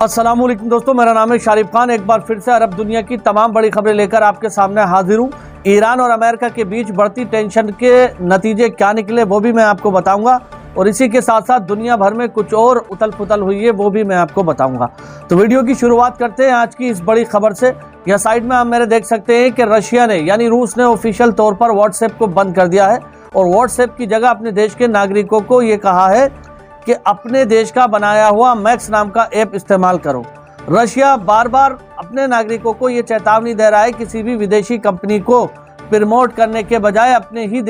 अस्सलामुअलैकुम दोस्तों, मेरा नाम है शारिफ खान। एक बार फिर से अरब दुनिया की तमाम बड़ी खबरें लेकर आपके सामने हाजिर हूँ। ईरान और अमेरिका के बीच बढ़ती टेंशन के नतीजे क्या निकले वो भी मैं आपको बताऊंगा, और इसी के साथ साथ दुनिया भर में कुछ और उथल पुथल हुई है वो भी मैं आपको बताऊंगा। तो वीडियो की शुरुआत करते हैं आज की इस बड़ी खबर से। यह साइड में आप मेरे देख सकते हैं कि रशिया ने यानी रूस ने ऑफिशियल तौर पर व्हाट्सएप को बंद कर दिया है और व्हाट्सएप की जगह अपने देश के नागरिकों को ये कहा है कि अपने देश का बनाया हुआ मैक्स नाम का ऐप इस्तेमाल करो। रशिया बार बार अपने नागरिकों को ये चेतावनी दे रहा है किसी भी विदेशी कंपनी को प्रमोट करने के बजाय अपने ही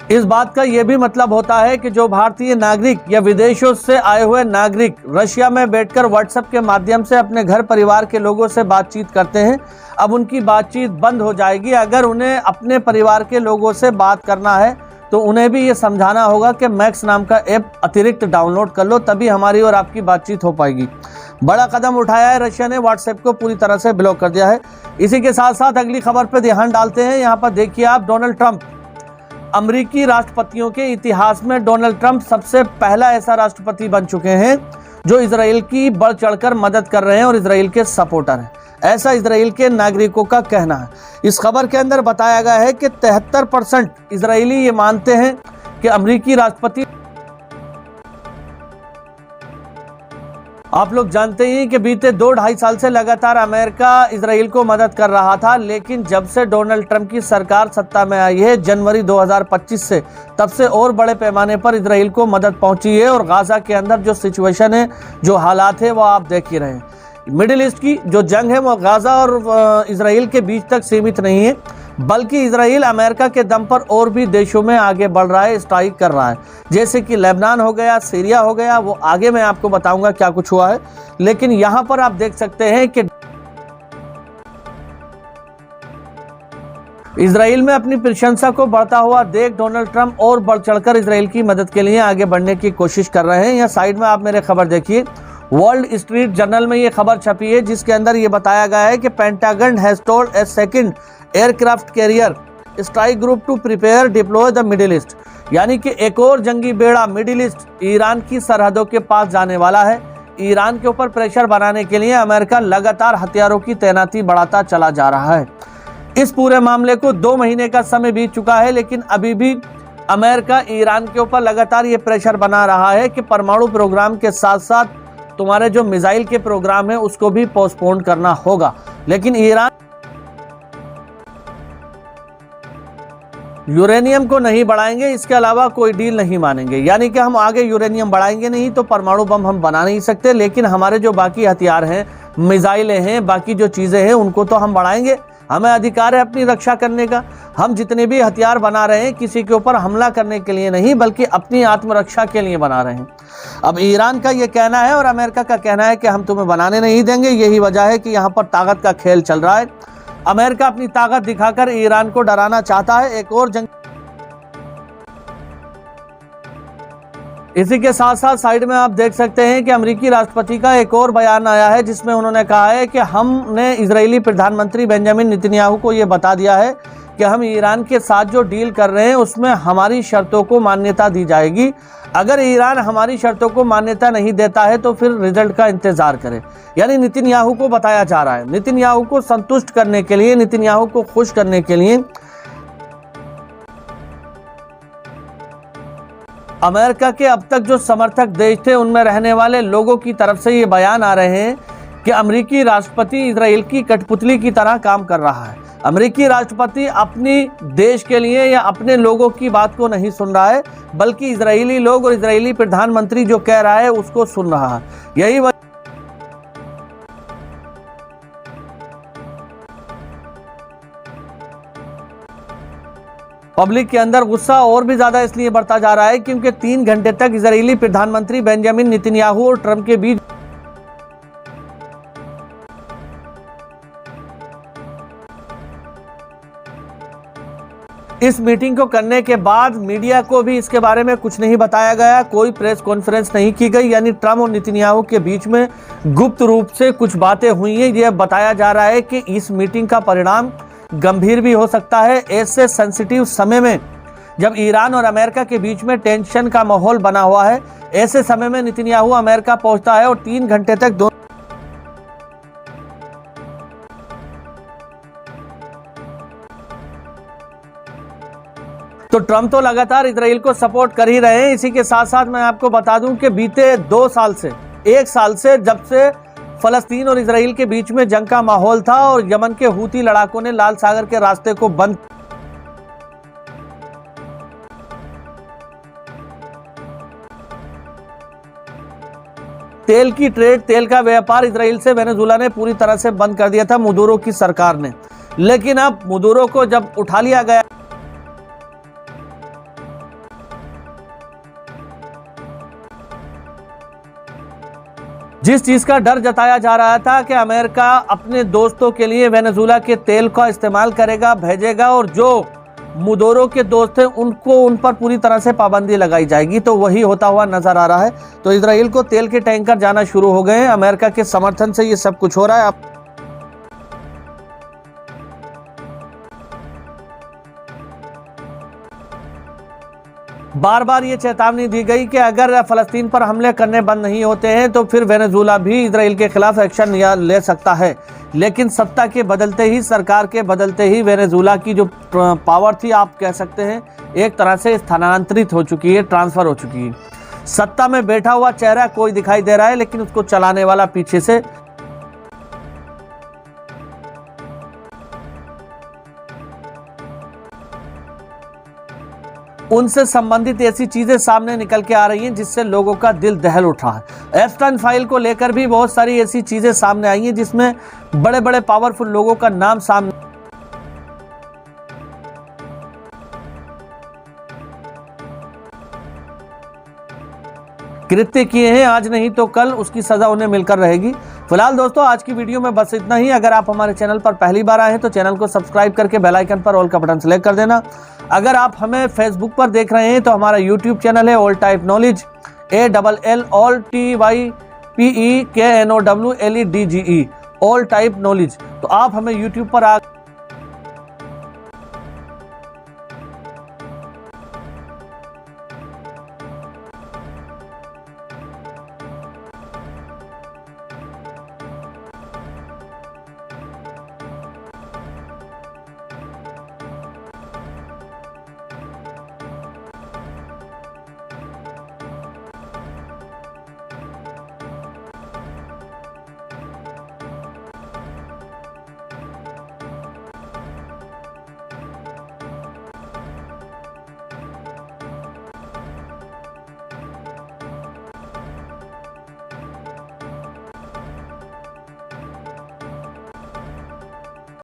इस बात का यह भी मतलब होता है कि जो भारतीय नागरिक या विदेशों से आए हुए नागरिक रशिया में बैठकर व्हाट्सएप के माध्यम से अपने घर परिवार के लोगों से बातचीत करते हैं, अब उनकी बातचीत बंद हो जाएगी। अगर उन्हें अपने परिवार के लोगों से बात करना है तो उन्हें भी ये समझाना होगा कि मैक्स नाम का ऐप अतिरिक्त डाउनलोड कर लो, तभी हमारी और आपकी बातचीत हो पाएगी। बड़ा कदम उठाया है रशिया ने, व्हाट्सएप को पूरी तरह से ब्लॉक कर दिया है। इसी के साथ साथ अगली खबर पर ध्यान डालते हैं। यहाँ पर देखिए आप, डोनाल्ड ट्रंप, अमेरिकी राष्ट्रपतियों के इतिहास में डोनाल्ड ट्रंप सबसे पहला ऐसा राष्ट्रपति बन चुके हैं जो इजराइल की बढ़ चढ़कर मदद कर रहे हैं और इजराइल के सपोर्टर हैं, ऐसा इजराइल के नागरिकों का कहना है। इस खबर के अंदर बताया गया है कि 73% इजरायली ये मानते हैं कि अमेरिकी राष्ट्रपति, आप लोग जानते ही कि बीते 2-2.5 साल से लगातार अमेरिका इजराइल को मदद कर रहा था, लेकिन जब से डोनाल्ड ट्रंप की सरकार सत्ता में आई है जनवरी 2025 से, तब से और बड़े पैमाने पर इजराइल को मदद पहुंची है। और गाजा के अंदर जो सिचुएशन है, जो हालात है, वो आप देख ही रहे हैं। मिडिल ईस्ट की जो जंग है वो गाजा और इजराइल के बीच तक सीमित नहीं है, बल्कि इजराइल अमेरिका के दम पर और भी देशों में आगे बढ़ रहा है, स्ट्राइक कर रहा है, जैसे कि लेबनान हो गया, सीरिया हो गया। वो आगे मैं आपको बताऊंगा क्या कुछ हुआ है। लेकिन यहां पर आप देख सकते हैं कि इजराइल में अपनी प्रशंसा को बढ़ता हुआ देख डोनाल्ड ट्रंप और बढ़ चढ़कर इजराइल की मदद के लिए आगे बढ़ने की कोशिश कर रहे हैं। यहाँ साइड में आप मेरे खबर देखिए, वर्ल्ड स्ट्रीट जर्नल में ये खबर छपी है, जिसके अंदर ये बताया गया है कि Pentagon has told a second aircraft carrier strike group to prepare deploy the middle east, यानी कि एक और जंगी बेड़ा मिडिल ईस्ट ईरान की सरहदों के पास जाने वाला है। ईरान के ऊपर प्रेशर बनाने के लिए अमेरिका लगातार हथियारों की तैनाती बढ़ाता चला जा रहा है। इस पूरे मामले को 2 महीने का समय बीत चुका है, लेकिन अभी भी अमेरिका ईरान के ऊपर लगातार ये प्रेशर बना रहा है कि परमाणु प्रोग्राम के साथ साथ तुम्हारे जो मिसाइल के प्रोग्राम है उसको भी पोस्टपोन करना होगा। लेकिन ईरान यूरेनियम को नहीं बढ़ाएंगे, इसके अलावा कोई डील नहीं मानेंगे। यानी कि हम आगे यूरेनियम बढ़ाएंगे नहीं तो परमाणु बम हम बना नहीं सकते, लेकिन हमारे जो बाकी हथियार हैं, मिसाइलें हैं, बाकी जो चीजें हैं, उनको तो हम बढ़ाएंगे। हमें अधिकार है अपनी रक्षा करने का। हम जितने भी हथियार बना रहे हैं किसी के ऊपर हमला करने के लिए नहीं, बल्कि अपनी आत्मरक्षा के लिए बना रहे हैं। अब ईरान का ये कहना है और अमेरिका का कहना है कि हम तुम्हें बनाने नहीं देंगे। यही वजह है कि यहाँ पर ताकत का खेल चल रहा है। अमेरिका अपनी ताकत दिखाकर ईरान को डराना चाहता है। एक और जंग, इसी के साथ साथ साइड में आप देख सकते हैं कि अमेरिकी राष्ट्रपति का एक और बयान आया है, जिसमें उन्होंने कहा है कि हमने इजरायली प्रधानमंत्री बेंजामिन नेतन्याहू को यह बता दिया है कि हम ईरान के साथ जो डील कर रहे हैं उसमें हमारी शर्तों को मान्यता दी जाएगी। अगर ईरान हमारी शर्तों को मान्यता नहीं देता है तो फिर रिजल्ट का इंतजार करें। यानी नेतन्याहू को बताया जा रहा है, नेतन्याहू को संतुष्ट करने के लिए, नेतन्याहू को खुश करने के लिए अमेरिका के अब तक जो समर्थक देश थे उनमें रहने वाले लोगों की तरफ से ये बयान आ रहे हैं कि अमेरिकी राष्ट्रपति इजराइल की कठपुतली की तरह काम कर रहा है। अमेरिकी राष्ट्रपति अपनी देश के लिए या अपने लोगों की बात को नहीं सुन रहा है, बल्कि इजरायली लोग और इजरायली प्रधानमंत्री जो कह रहा है उसको सुन रहा है। यही पब्लिक के अंदर गुस्सा और भी ज्यादा इसलिए बढ़ता जा रहा है क्योंकि 3 घंटे तक इजरायली प्रधानमंत्री बेंजामिन नेतन्याहू और ट्रंप के बीच इस मीटिंग को करने के बाद मीडिया को भी इसके बारे में कुछ नहीं बताया गया, कोई प्रेस कॉन्फ्रेंस नहीं की गई। यानी ट्रंप और नेतन्याहू के बीच में गुप्त रूप से कुछ बातें हुई हैं। यह बताया जा रहा है कि इस मीटिंग का परिणाम गंभीर भी हो सकता है। ऐसे सेंसिटिव समय में जब ईरान और अमेरिका के बीच में टेंशन का माहौल बना हुआ है, ऐसे समय में नेतन्याहू अमेरिका पहुंचता है और 3 घंटे तक तो ट्रंप तो लगातार इजराइल को सपोर्ट कर ही रहे हैं। इसी के साथ साथ मैं आपको बता दूं कि बीते 2 साल से 1 साल से जब से फलस्तीन और इजराइल के बीच में जंग का माहौल था और यमन के हूती लड़ाकों ने लाल सागर के रास्ते को बंद तेल की ट्रेड, तेल का व्यापार इजराइल से वेनेजुएला ने पूरी तरह से बंद कर दिया था मदुरो की सरकार ने। लेकिन अब मदुरो को जब उठा लिया गया, जिस चीज का डर जताया जा रहा था कि अमेरिका अपने दोस्तों के लिए वेनेजुएला के तेल का इस्तेमाल करेगा, भेजेगा, और जो मदुरो के दोस्त हैं उन पर पूरी तरह से पाबंदी लगाई जाएगी, तो वही होता हुआ नजर आ रहा है। तो इजराइल को तेल के टैंकर जाना शुरू हो गए हैं। अमेरिका के समर्थन से ये सब कुछ हो रहा है। बार बार ये चेतावनी दी गई कि अगर फलस्तीन पर हमले करने बंद नहीं होते हैं तो फिर वेनेजुएला भी इजराइल के खिलाफ एक्शन ले सकता है। लेकिन सत्ता के बदलते ही, सरकार के बदलते ही वेनेजुएला की जो पावर थी, आप कह सकते हैं एक तरह से स्थानांतरित हो चुकी है, ट्रांसफर हो चुकी है। सत्ता में बैठा हुआ चेहरा कोई दिखाई दे रहा है, लेकिन उसको चलाने वाला पीछे से उनसे संबंधित ऐसी चीजें सामने निकल के आ रही हैं जिससे लोगों का दिल दहल उठा है। एप्स्टाइन फाइल को लेकर भी बहुत सारी ऐसी चीजें सामने आई हैं जिसमें बड़े बड़े पावरफुल लोगों का नाम सामने कृत्य किए हैं, आज नहीं तो कल उसकी सजा उन्हें मिलकर रहेगी। फिलहाल दोस्तों, आज की वीडियो में बस इतना ही। अगर आप हमारे चैनल पर पहली बार आए हैं तो चैनल को सब्सक्राइब करके बेल आइकन पर ऑल का बटन सेलेक्ट कर देना। अगर आप हमें फेसबुक पर देख रहे हैं तो हमारा यूट्यूब चैनल है all type knowledge, ALL all TYPEKNOWLEDGE, all type knowledge. तो आप हमें यूट्यूब पर